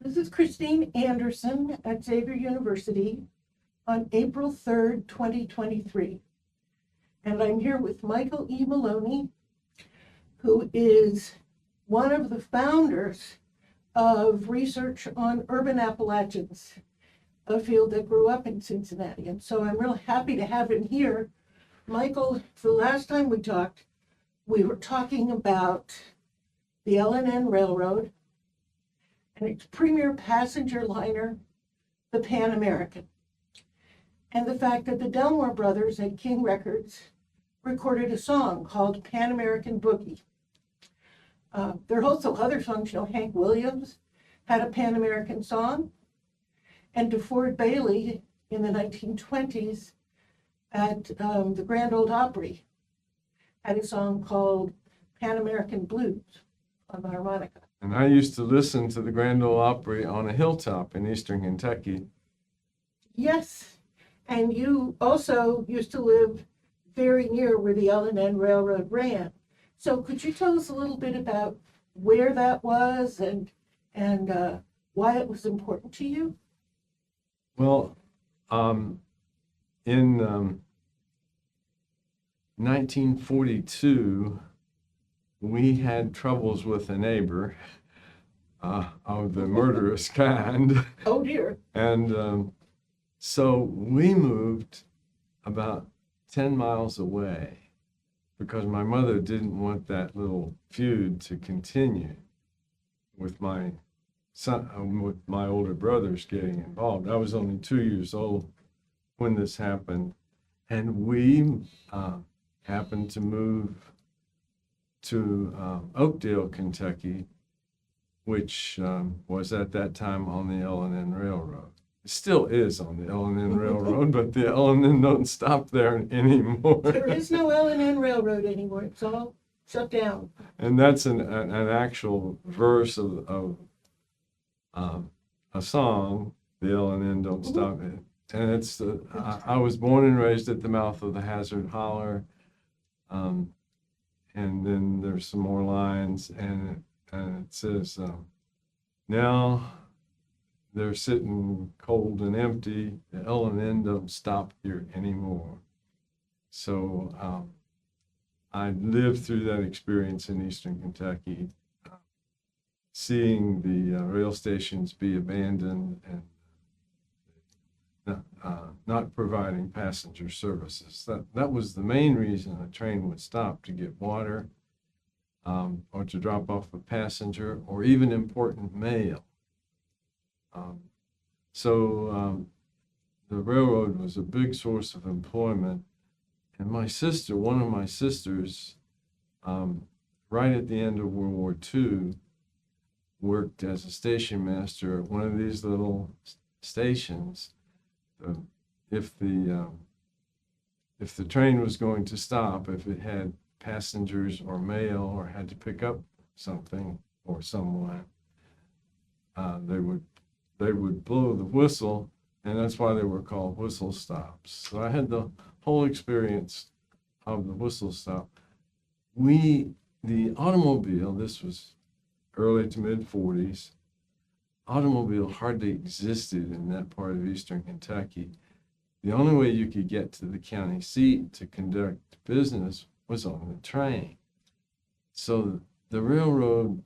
This is Christine Anderson at Xavier University on April 3rd, 2023. And I'm here with Michael E. Maloney, who is one of the founders of research on urban Appalachians, a field that grew up in Cincinnati. And so I'm real happy to have him here. Michael, the last time we talked, we were talking about the L&N Railroad and its premier passenger liner, the Pan American, and the fact that the Delmore brothers at King Records recorded a song called Pan American Boogie. There are also other songs, Hank Williams had a Pan American song, and DeFord Bailey in the 1920s at the Grand Ole Opry had a song called Pan American Blues on the harmonica. And I used to listen to the Grand Ole Opry on a hilltop in eastern Kentucky. Yes, and you also used to live very near where the L&N Railroad ran. So could you tell us a little bit about where that was and why it was important to you? Well, in 1942, we had troubles with a neighbor of the murderous kind. Oh dear. And so we moved about 10 miles away because my mother didn't want that little feud to continue with my son, with my older brothers getting involved. I was only 2 years old when this happened, and we happened to move to Oakdale, Kentucky, which was at that time on the L&N Railroad. It still is on the L&N Railroad, but the L&N don't stop there anymore. There is no L&N Railroad anymore. It's all shut down. And that's an actual verse of a song, the L&N Don't Stop It. And it's I was born and raised at the mouth of the Hazard Holler. And then there's some more lines, and it says, now they're sitting cold and empty. The L&N don't stop here anymore. So I lived through that experience in eastern Kentucky, seeing the rail stations be abandoned and not providing passenger services. That was the main reason a train would stop, to get water or to drop off a passenger or even important mail. So the railroad was a big source of employment. And my sister, one of my sisters, right at the end of World War II, worked as a station master at one of these little stations. If the train was going to stop, if it had passengers or mail or had to pick up something or someone, they would blow the whistle, and that's why they were called whistle stops. So I had the whole experience of the whistle stop. The automobile, this was early to mid 40s, automobile hardly existed in that part of eastern Kentucky. The only way you could get to the county seat to conduct business was on the train. So the railroad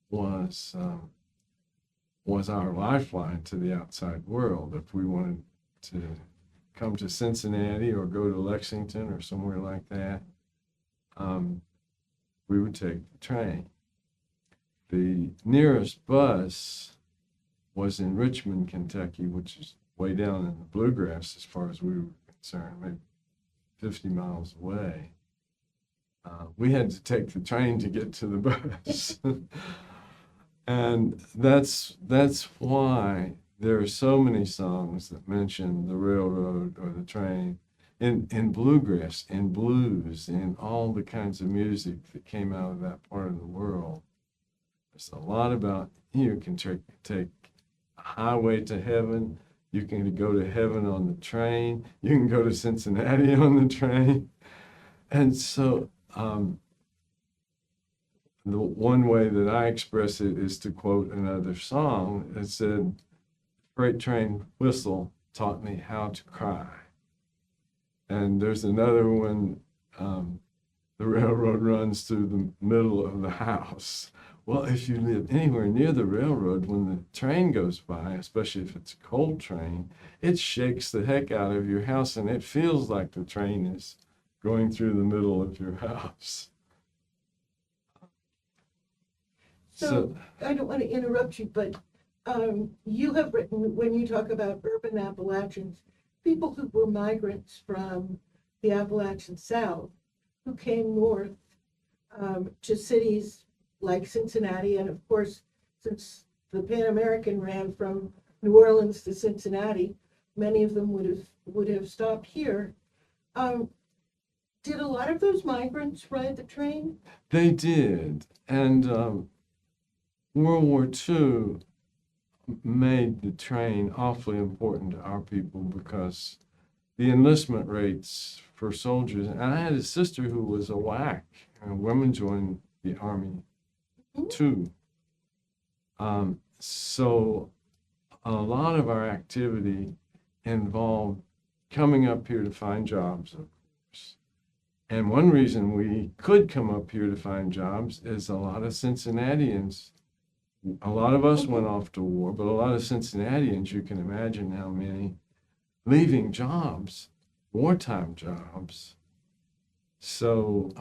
was our lifeline to the outside world. If we wanted to come to Cincinnati or go to Lexington or somewhere like that, we would take the train. The nearest bus was in Richmond, Kentucky, which is way down in the bluegrass as far as we were concerned, maybe 50 miles away. We had to take the train to get to the bus. And that's why there are so many songs that mention the railroad or the train in bluegrass, in blues, in all the kinds of music that came out of that part of the world. There's a lot about, you can take a highway to heaven, you can go to heaven on the train, you can go to Cincinnati on the train. And so the one way that I express it is to quote another song. It said, "Freight train whistle taught me how to cry." And there's another one, the railroad runs through the middle of the house. Well, if you live anywhere near the railroad, when the train goes by, especially if it's a coal train, it shakes the heck out of your house, and it feels like the train is going through the middle of your house. So I don't want to interrupt you, but you have written, when you talk about urban Appalachians, people who were migrants from the Appalachian South who came north to cities like Cincinnati, and of course, since the Pan American ran from New Orleans to Cincinnati, many of them would have stopped here. Did a lot of those migrants ride the train? They did, and World War II made the train awfully important to our people because the enlistment rates for soldiers, and I had a sister who was a WAC, and women joined the Army too. So a lot of our activity involved coming up here to find jobs, of course. And one reason we could come up here to find jobs is a lot of Cincinnatians, a lot of us went off to war, but a lot of Cincinnatians, you can imagine how many, leaving jobs, wartime jobs. So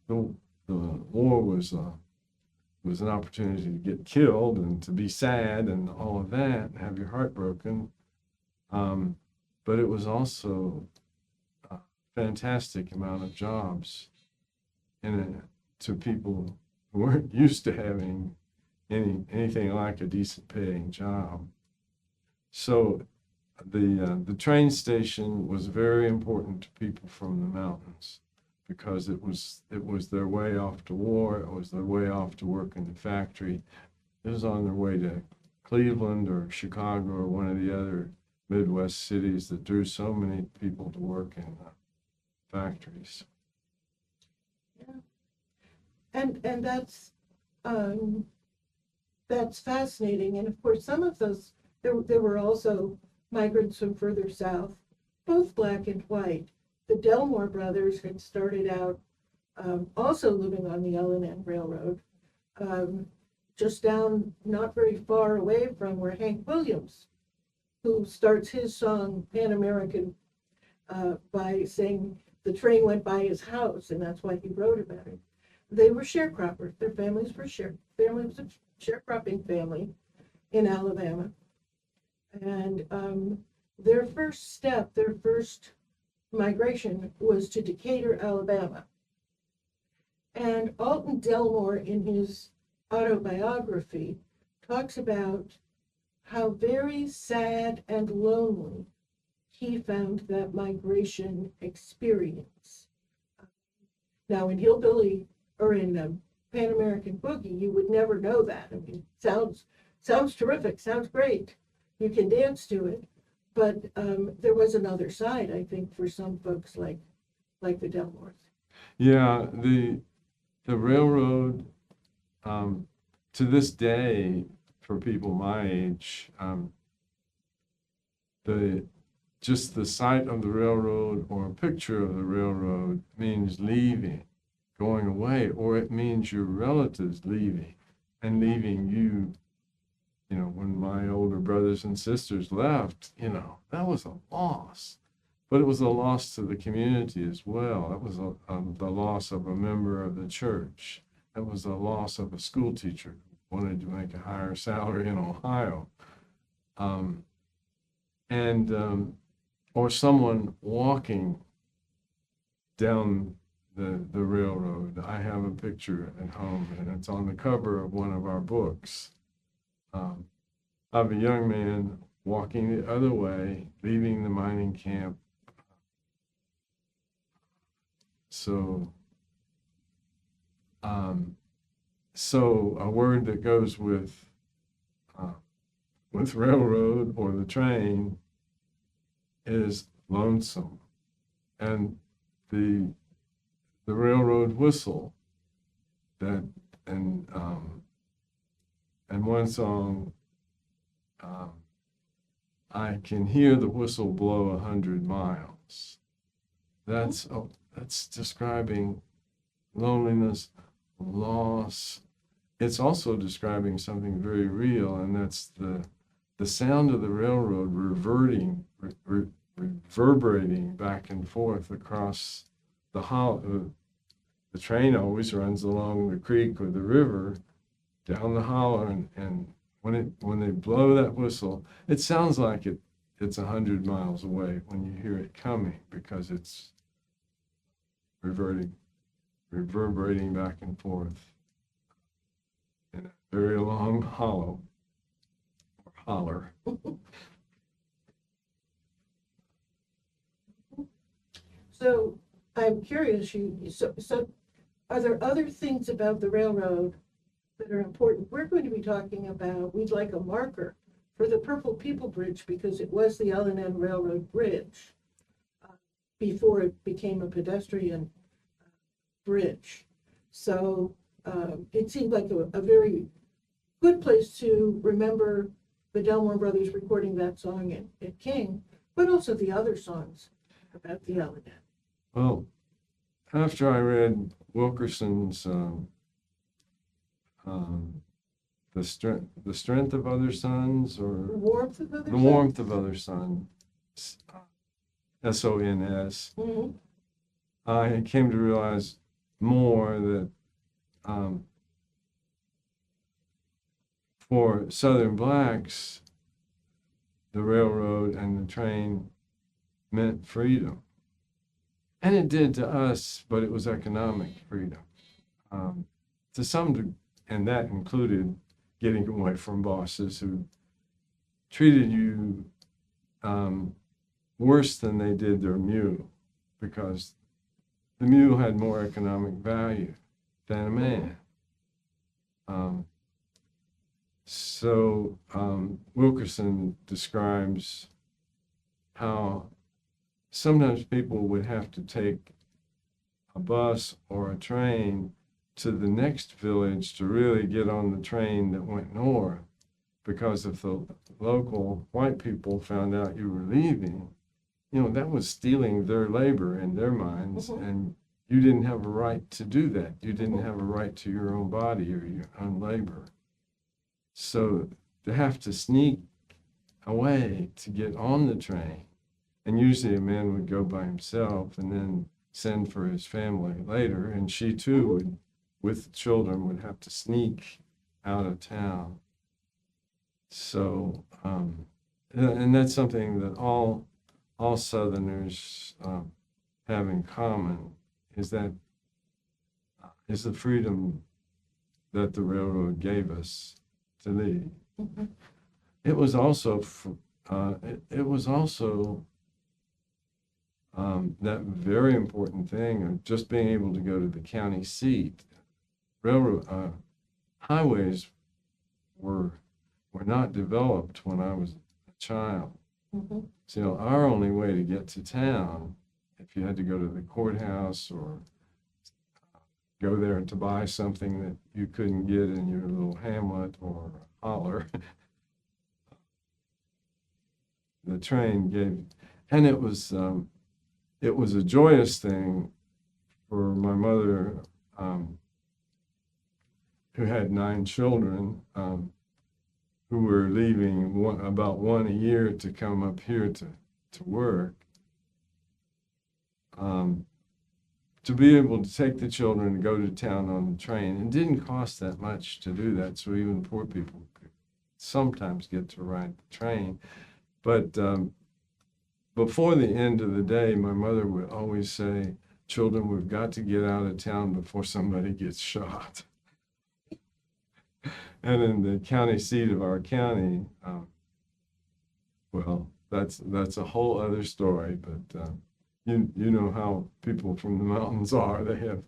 the war was an opportunity to get killed and to be sad and all of that, and have your heart broken. But it was also a fantastic amount of jobs to people who weren't used to having anything like a decent paying job. So the train station was very important to people from the mountains because it was their way off to war. It was their way off to work in the factory. It was on their way to Cleveland or Chicago or one of the other Midwest cities that drew so many people to work in factories. Yeah. And that's fascinating. And of course, some of those, there were also migrants from further south, both black and white. The Delmore brothers had started out also living on the L&N Railroad, just down, not very far away from where Hank Williams, who starts his song Pan American by saying the train went by his house, and that's why he wrote about it. They were sharecroppers. Their families were sharecropping family in Alabama. And their first migration was to Decatur, Alabama. And Alton Delmore, in his autobiography, talks about how very sad and lonely he found that migration experience. Now, in Hillbilly, or in Pan American Boogie, you would never know that. I mean, sounds terrific, sounds great. You can dance to it, but there was another side, I think, for some folks like the Delmores. Yeah, the railroad, to this day, for people my age, just the sight of the railroad or a picture of the railroad means leaving, going away, or it means your relatives leaving and leaving you. You know, when my older brothers and sisters left, that was a loss. But it was a loss to the community as well. That was the loss of a member of the church. That was a loss of a school teacher who wanted to make a higher salary in Ohio. Or someone walking down the railroad. I have a picture at home, and it's on the cover of one of our books, of a young man walking the other way, leaving the mining camp. So a word that goes with railroad or the train is lonesome, and the railroad whistle that, and one song, I can hear the whistle blow 100 miles. That's describing loneliness, loss. It's also describing something very real, and that's the sound of the railroad reverberating back and forth across the hollow. The train always runs along the creek or the river down the hollow, and when they blow that whistle, it sounds like it's 100 miles away when you hear it coming, because it's reverberating back and forth in a very long hollow or holler. So I'm curious, so are there other things about the railroad that are important? We're going to be talking about, we'd like a marker for the Purple People Bridge, because it was the L&N Railroad Bridge before it became a pedestrian bridge. So it seemed like a very good place to remember the Delmore Brothers recording that song at King, but also the other songs about the L&N. Well, after I read Wilkerson's the strength of other suns, or The Warmth of Other the Suns? warmth of other suns, SONS, Mm-hmm. I came to realize more that for Southern blacks, the railroad and the train meant freedom. And it did to us, but it was economic freedom. To some degree, and that included getting away from bosses who treated you worse than they did their mule, because the mule had more economic value than a man. So Wilkerson describes how sometimes people would have to take a bus or a train to the next village to really get on the train that went north, because if the local white people found out you were leaving, that was stealing their labor in their minds, Mm-hmm. and you didn't have a right to do that. You didn't have a right to your own body or your own labor. So to have to sneak away to get on the train, and usually a man would go by himself and then send for his family later, and she too would, with children, would have to sneak out of town. So, and that's something that all Southerners have in common, is the freedom that the railroad gave us to leave. Mm-hmm. It was also that very important thing of just being able to go to the county seat. Railroad highways were not developed when I was a child. Mm-hmm. So our only way to get to town, if you had to go to the courthouse or go there to buy something that you couldn't get in your little hamlet or holler, the train gave, and it was a joyous thing for my mother, who had 9 children, who were leaving about one a year to come up here to work, to be able to take the children and go to town on the train. It didn't cost that much to do that, so even poor people could sometimes get to ride the train. But before the end of the day, my mother would always say, "Children, we've got to get out of town before somebody gets shot." And in the county seat of our county, well, that's a whole other story. But you know how people from the mountains are. They have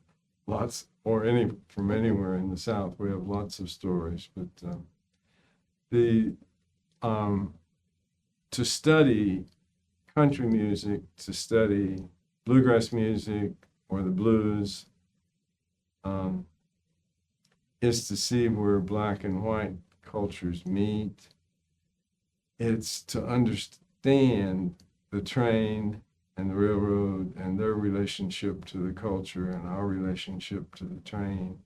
lots, or from anywhere in the South, we have lots of stories. But to study country music, to study bluegrass music or the blues, is to see where black and white cultures meet. It's to understand the train and the railroad and their relationship to the culture and our relationship to the train,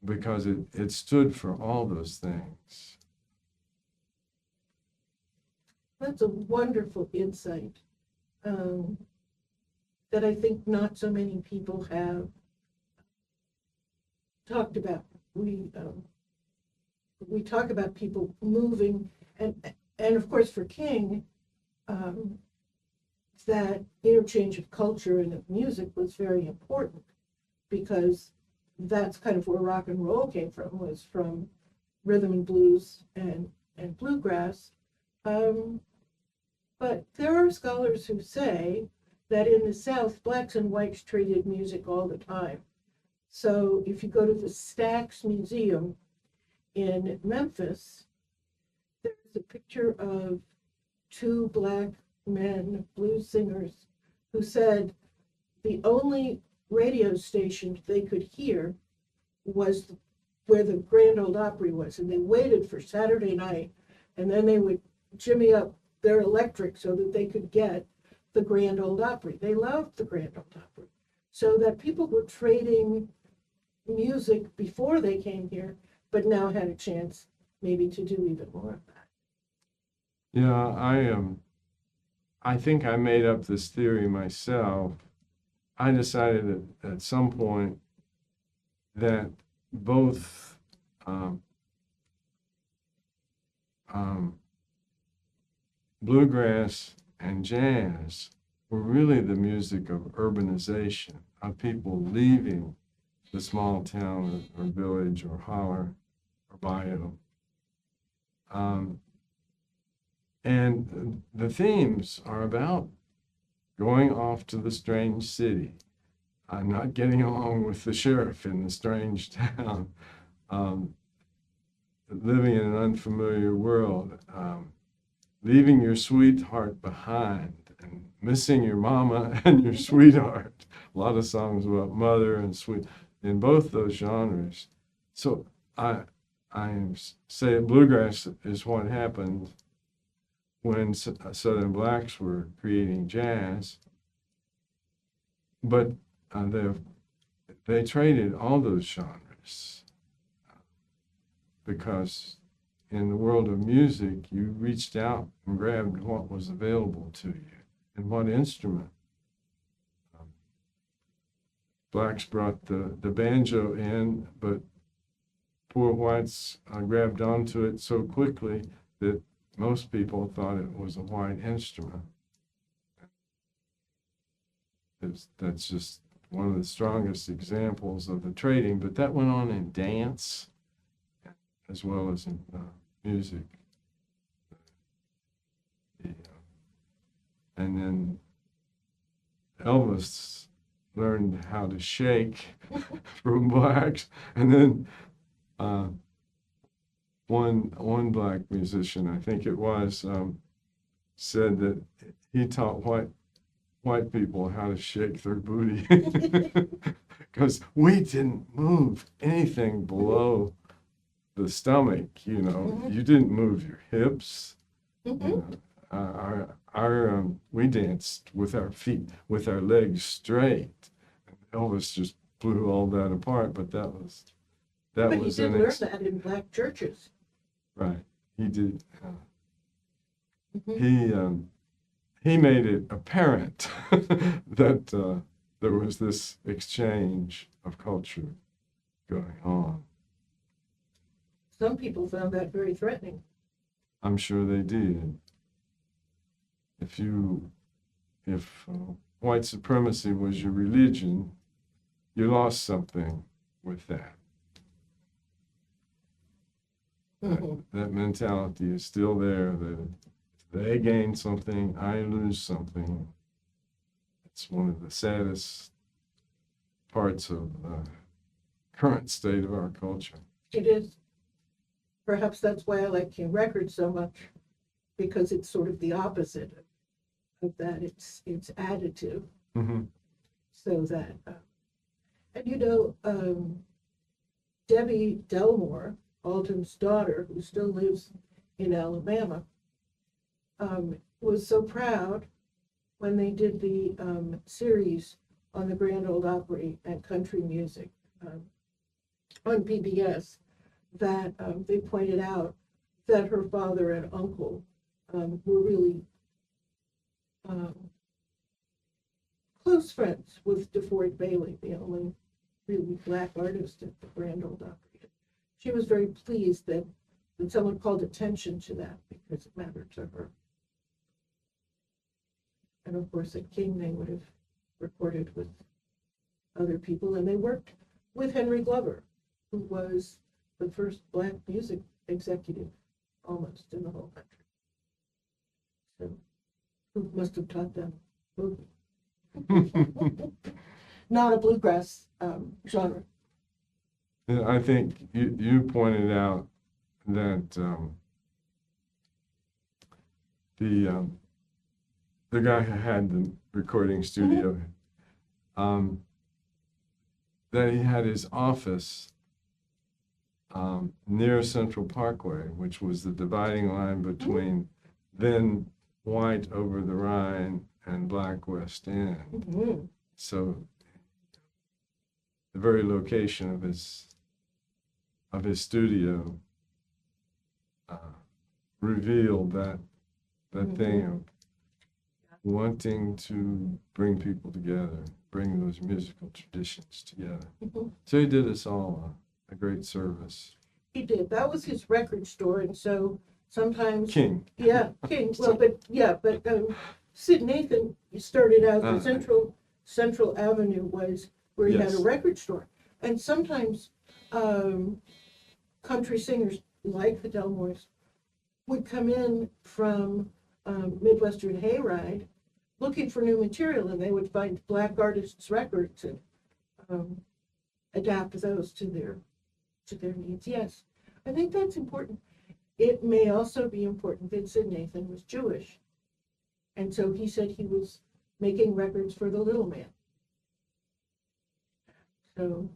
because it stood for all those things. That's a wonderful insight that I think not so many people have talked about. We talk about people moving, and of course for King, that interchange of culture and of music was very important, because that's kind of where rock and roll came from, was from rhythm and blues and bluegrass. But there are scholars who say that in the South, blacks and whites traded music all the time. So if you go to the Stax Museum in Memphis, there's a picture of two black men, blues singers, who said the only radio station they could hear was where the Grand Ole Opry was, and they waited for Saturday night, and then they would jimmy up their electric so that they could get the Grand Ole Opry. They loved the Grand Ole Opry. So that people were trading music before they came here, but now had a chance maybe to do even more of that. Yeah, I think I made up this theory myself. I decided at some point that both bluegrass and jazz were really the music of urbanization, of people leaving the small town or village or holler or bayou. And the themes are about going off to the strange city. I'm not getting along with the sheriff in the strange town, living in an unfamiliar world, leaving your sweetheart behind and missing your mama and your sweetheart. A lot of songs about mother and sweet in both those genres. So I say bluegrass is what happened when Southern blacks were creating jazz, but they traded all those genres, because in the world of music, you reached out and grabbed what was available to you and what instrument. Blacks brought the banjo in, but poor whites grabbed onto it so quickly that most people thought it was a white instrument. That's just one of the strongest examples of the trading, but that went on in dance as well as in music. And then Elvis learned how to shake from blacks, and then one black musician, I think it was, said that he taught white people how to shake their booty, because we didn't move anything below the stomach. Mm-hmm. You didn't move your hips. Mm-hmm. We danced with our feet, with our legs straight. Elvis just blew all that apart, but that was But he did learn that in black churches. Right, he did. Mm-hmm. He made it apparent that there was this exchange of culture going on. Some people found that very threatening. I'm sure they did. If white supremacy was your religion, you lost something with that. Mm-hmm. That mentality is still there, that if they gain something, I lose something. It's one of the saddest parts of the current state of our culture. It is. Perhaps that's why I like King Records so much, because it's sort of the opposite of that. It's additive. Mm-hmm. So that, and Debbie Delmore, Alden's daughter, who still lives in Alabama, was so proud when they did the series on the Grand Ole Opry and country music on PBS that they pointed out that her father and uncle were really close friends with DeFord Bailey, the only really black artist at the Grand Ole Opry. She was very pleased that someone called attention to that because it mattered to her. And of course, at King, they would have recorded with other people, and they worked with Henry Glover, who was the first black music executive almost in the whole country. So, who must have taught them boogie. Not a bluegrass genre. And I think you pointed out that the guy who had the recording studio, that he had his office near Central Parkway, which was the dividing line between then white over the Rhine and black West End. Mm-hmm. So the very location of his studio revealed that thing of wanting to bring people together, bring those musical traditions together. Mm-hmm. So he did us all a great service. He did. That was his record store, and so sometimes King. Yeah, King. Well, but Sid Nathan started out the Central Avenue was where he had a record store, and sometimes country singers like the Delmores would come in from Midwestern Hayride looking for new material, and they would find black artists' records and adapt those to their needs. Yes, I think that's important. It may also be important that Sid Nathan was Jewish, and so he said he was making records for the little man. So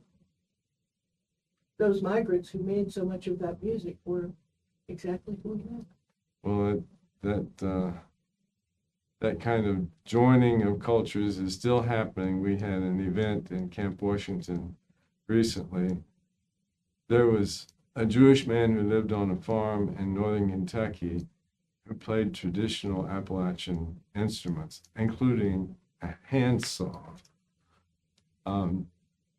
those migrants who made so much of that music were exactly who he was. Well, that kind of joining of cultures is still happening. We had an event in Camp Washington recently. There was a Jewish man who lived on a farm in northern Kentucky who played traditional Appalachian instruments, including a handsaw.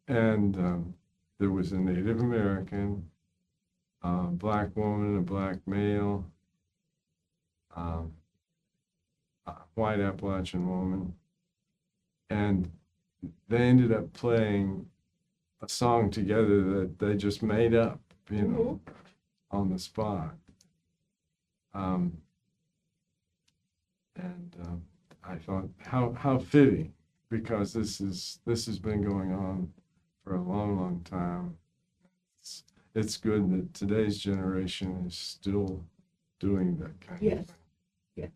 There was a Native American, a black woman, a black male, a white Appalachian woman, and they ended up playing a song together that they just made up, on the spot. I thought how fitting, because this has been going on for a long, long time. It's good that today's generation is still doing that kind of thing. Yes.